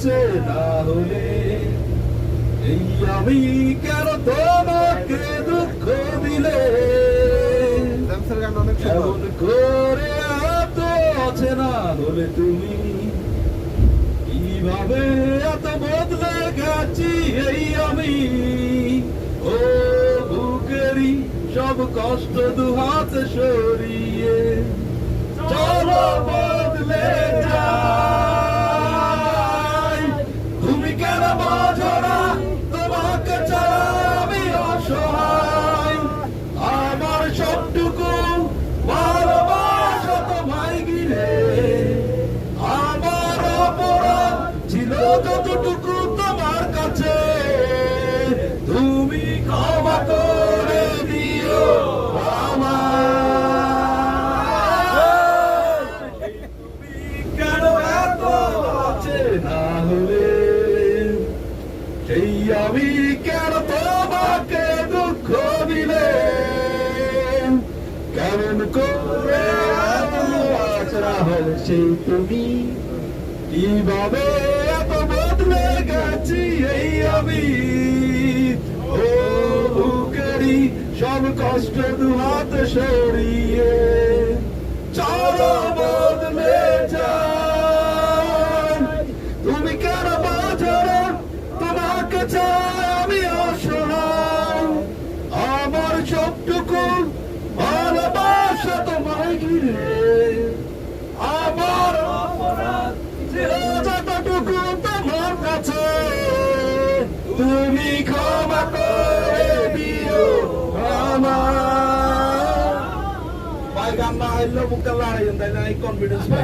আছে না হলে এই আমি কেন তোমাকে দুঃখ দিলে এমন করে এত আছে না হলে তুমি কিভাবে এত বদলে গেছি এই আমি ও বুকেরই সব কষ্ট দুহাত সরিয়ে চলো বদলে যাই তুমি কেন বোঝো না তোমাকে চাই আমি অসহায় আমার সবটুকু ভালোবাসা তোমায় ঘিরে আমার অপরাধ ছিল যতটুকু তোমার কাছে তুমি ক্ষমা করে দিও আমায় তুমি কেন এত আছে না হলে সেই আমি কেন তোমাকে দুঃখ দিলে কেমন করে এত আচরা হলে সেই তুমি কিভাবে এত বদলে গেছি এই আমি ও বুকেরই সব কষ্ট দুহাত সরিয়ে চলো বদলে যাই তুমি কেন বোঝো না তোমাকে চাই আমি অসহায় আমার সবটুকু ভালোবাসা তোমায় ঘিরে আমার অপরাধ ছিল যতটুকু তোমার কাছে তুমি ক্ষমা করে দিও আমার গান না হইলেও বুকটা লড়াই তাই না এই কনফিডেন্স পাই